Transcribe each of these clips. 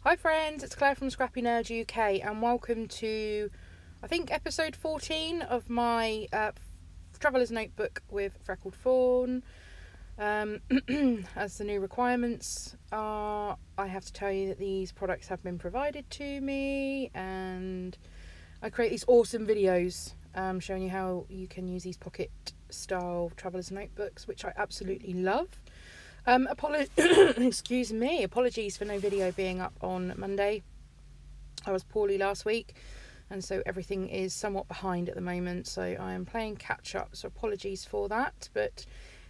Hi friends, it's Claire from ScrappyNerdUK and welcome to, I think, episode 14 of my Traveller's Notebook with Freckled Fawn. As the new requirements are, I have to tell you that these products have been provided to me and I create these awesome videos showing you how you can use these pocket style Traveller's Notebooks, which I absolutely love. Excuse me, apologies for no video being up on Monday. I was poorly last week and so everything is somewhat behind at the moment, so I am playing catch up, so apologies for that, but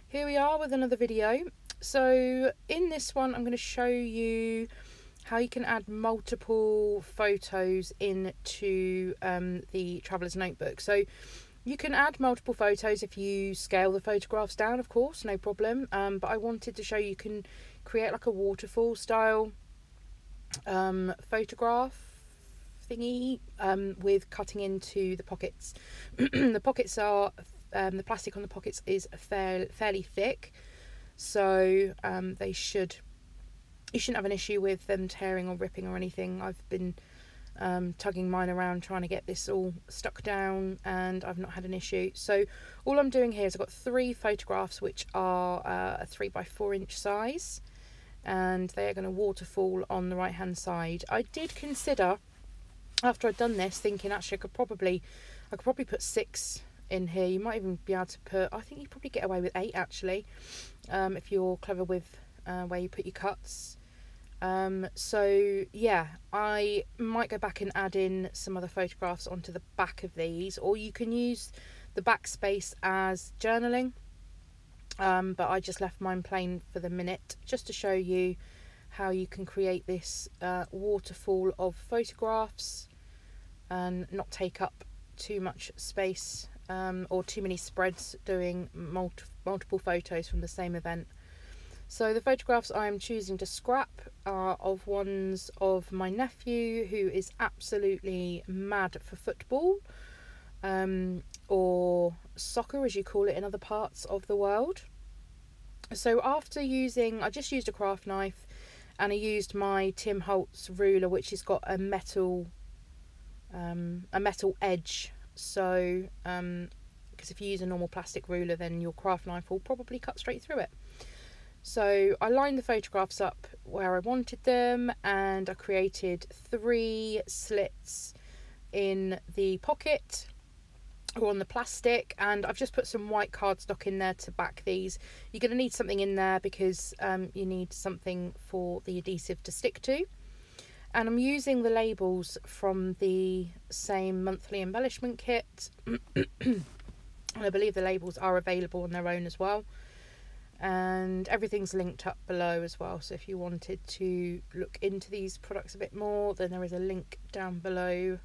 here we are with another video. So in this one I'm going to show you how you can add multiple photos into the Traveller's Notebook. So you can add multiple photos if you scale the photographs down, of course, no problem. But I wanted to show you can create like a waterfall style photograph thingy with cutting into the pockets. The pockets are, the plastic on the pockets is fairly thick, so you shouldn't have an issue with them tearing or ripping or anything. I've been tugging mine around trying to get this all stuck down and I've not had an issue. So all I'm doing here is I've got 3 photographs which are a 3x4 inch size and they are going to waterfall on the right hand side. I did consider, after I'd done this, thinking actually I could probably put 6 in here. You might even be able to put, I think you probably get away with 8 actually, if you're clever with where you put your cuts. So yeah, I might go back and add in some other photographs onto the back of these, or you can use the backspace as journaling, but I just left mine plain for the minute just to show you how you can create this waterfall of photographs and not take up too much space or too many spreads doing multiple photos from the same event. So the photographs I'm choosing to scrap are of ones of my nephew, who is absolutely mad for football, or soccer as you call it in other parts of the world. So after I just used a craft knife and I used my Tim Holtz ruler, which has got a metal edge. So because if you use a normal plastic ruler, then your craft knife will probably cut straight through it. So I lined the photographs up where I wanted them and I created 3 slits in the pocket or on the plastic, and I've just put some white cardstock in there to back these. You're going to need something in there because you need something for the adhesive to stick to. And I'm using the labels from the same monthly embellishment kit. And I believe the labels are available on their own as well. And everything's linked up below as well, so if you wanted to look into these products a bit more, then there is a link down below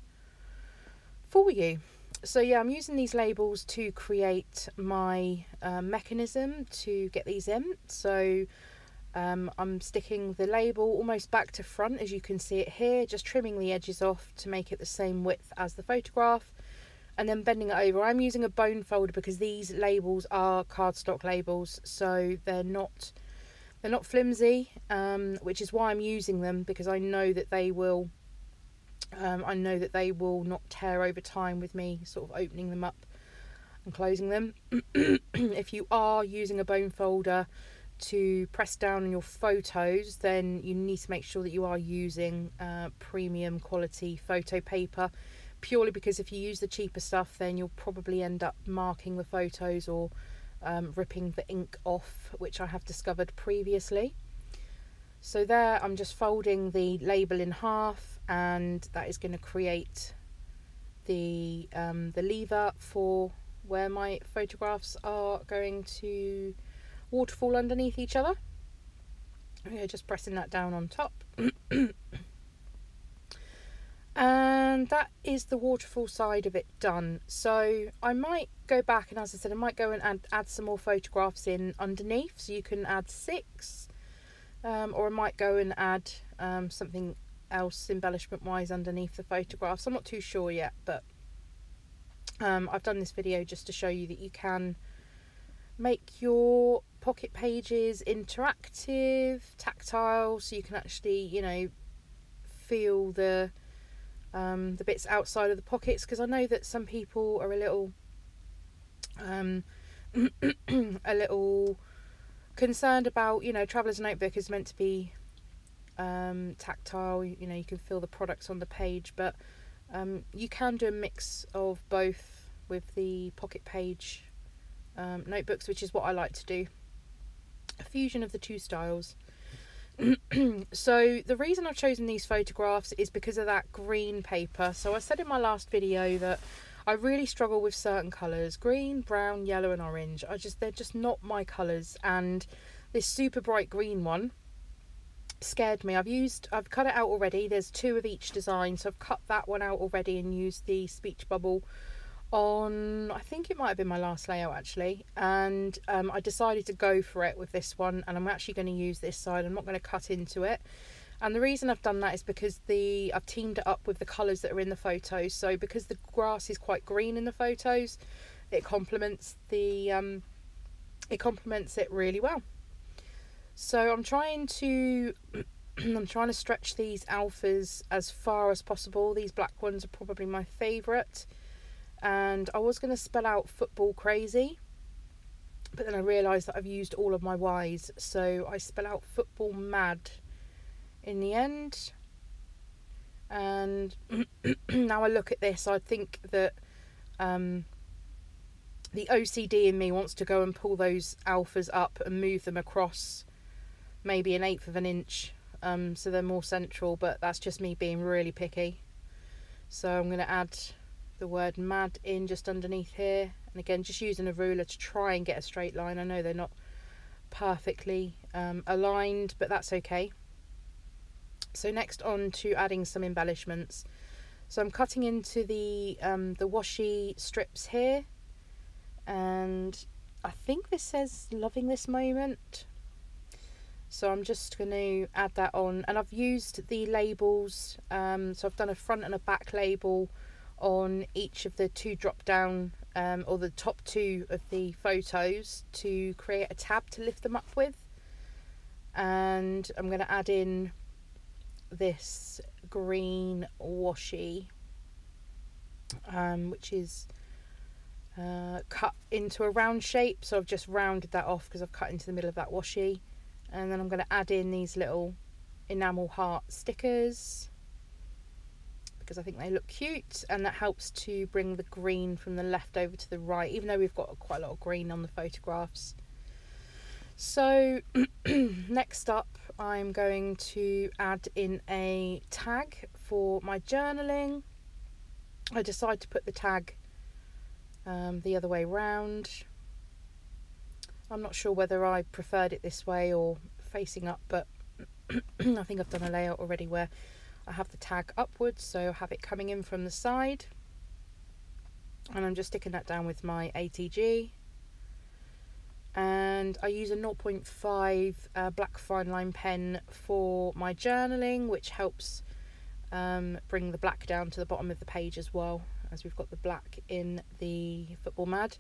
for you. So yeah, I'm using these labels to create my mechanism to get these in. So I'm sticking the label almost back to front, as you can see it here, just trimming the edges off to make it the same width as the photograph, and then bending it over. I'm using a bone folder because these labels are cardstock labels, so they're not flimsy, which is why I'm using them, because I know that they will not tear over time with me sort of opening them up and closing them. If you are using a bone folder to press down on your photos, then you need to make sure that you are using premium quality photo paper, purely because if you use the cheaper stuff, then you'll probably end up marking the photos or ripping the ink off, which I have discovered previously. So there, I'm just folding the label in half, and that is going to create the lever for where my photographs are going to waterfall underneath each other. Okay, just pressing that down on top. And that is the waterfall side of it done. So I might go back and, as I said, I might go and add some more photographs in underneath, so you can add 6, or I might go and add something else embellishment wise underneath the photographs. I'm not too sure yet, but I've done this video just to show you that you can make your pocket pages interactive, tactile, so you can actually, you know, feel the bits outside of the pockets, because I know that some people are a little a little concerned about, you know, Traveller's Notebook is meant to be tactile, you know, you can feel the products on the page, but you can do a mix of both with the pocket page notebooks, which is what I like to do, a fusion of the two styles. So the reason I've chosen these photographs is because of that green paper. So I said in my last video that I really struggle with certain colours, green, brown, yellow and orange. They're just not my colours, and this super bright green one scared me. I've cut it out already. There's 2 of each design, so I've cut that one out already and used the speech bubble on, I think it might have been my last layout actually, and I decided to go for it with this one, and I'm actually going to use this side. I'm not going to cut into it, and the reason I've done that is because I've teamed it up with the colours that are in the photos. So because the grass is quite green in the photos, it complements it really well. So I'm trying to stretch these alphas as far as possible. These black ones are probably my favourite, and I was going to spell out football crazy, but then I realised that I've used all of my Y's, so I spell out football mad in the end. And now I look at this, I think that the OCD in me wants to go and pull those alphas up and move them across maybe 1/8 of an inch, so they're more central, but that's just me being really picky. So I'm going to add the word mad in just underneath here, and again just using a ruler to try and get a straight line. I know they're not perfectly aligned, but that's okay. So next on to adding some embellishments. So I'm cutting into the washi strips here, and I think this says loving this moment, so I'm just going to add that on. And I've used the labels, so I've done a front and a back label on each of the 2 drop down or the top 2 of the photos to create a tab to lift them up with. And I'm going to add in this green washi, which is cut into a round shape, so I've just rounded that off because I've cut into the middle of that washi. And then I'm going to add in these little enamel heart stickers because I think they look cute, and that helps to bring the green from the left over to the right, even though we've got quite a lot of green on the photographs. So next up I'm going to add in a tag for my journaling. I decided to put the tag the other way round. I'm not sure whether I preferred it this way or facing up, but I think I've done a layout already where I have the tag upwards, so I have it coming in from the side, and I'm just sticking that down with my ATG. And I use a 0.5 black fine line pen for my journaling, which helps bring the black down to the bottom of the page as well, as we've got the black in the football mad.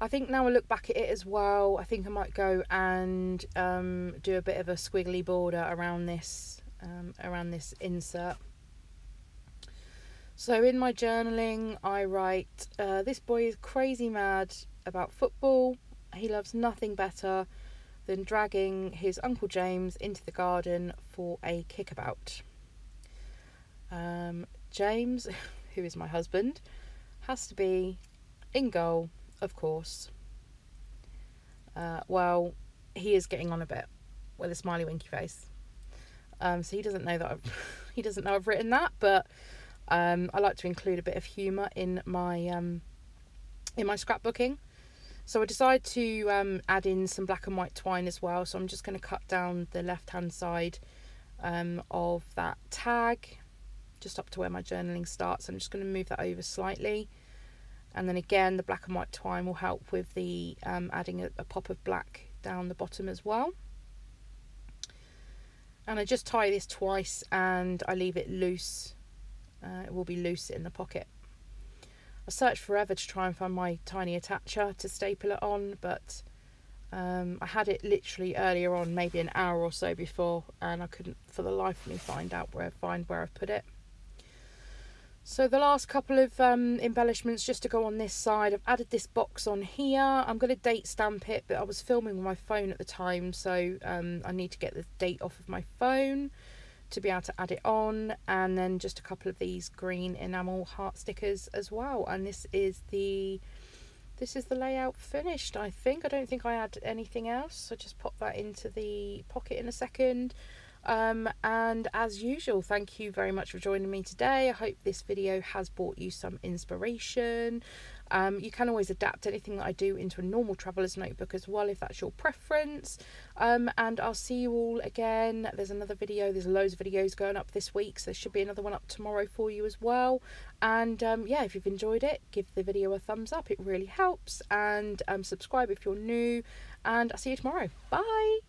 I think now I look back at it as well, I think I might go and do a bit of a squiggly border around this insert. So in my journaling I write, this boy is crazy mad about football. He loves nothing better than dragging his Uncle James into the garden for a kickabout. James, who is my husband, has to be in goal, of course. Well, he is getting on a bit with a smiley winky face. So he doesn't know that I've written that, but I like to include a bit of humour in my scrapbooking. So I decided to add in some black and white twine as well. So I'm just going to cut down the left hand side of that tag just up to where my journaling starts. I'm just going to move that over slightly, and then again the black and white twine will help with the adding a pop of black down the bottom as well. And I just tie this twice and I leave it loose. It will be loose in the pocket. I searched forever to try and find my tiny attacher to staple it on, but I had it literally earlier on, maybe an hour or so before, and I couldn't for the life of me find where I've put it. So the last couple of embellishments just to go on this side, I've added this box on here. I'm going to date stamp it, but I was filming with my phone at the time, so I need to get the date off of my phone to be able to add it on. And then just a couple of these green enamel heart stickers as well. And this is the layout finished, I think. I don't think I add anything else, so just pop that into the pocket in a second. And as usual, thank you very much for joining me today. I hope this video has brought you some inspiration. You can always adapt anything that I do into a normal traveller's notebook as well, if that's your preference. And I'll see you all again. There's another video, there's loads of videos going up this week, so there should be another one up tomorrow for you as well. And yeah, if you've enjoyed it, give the video a thumbs up, it really helps. And subscribe if you're new, and I'll see you tomorrow. Bye.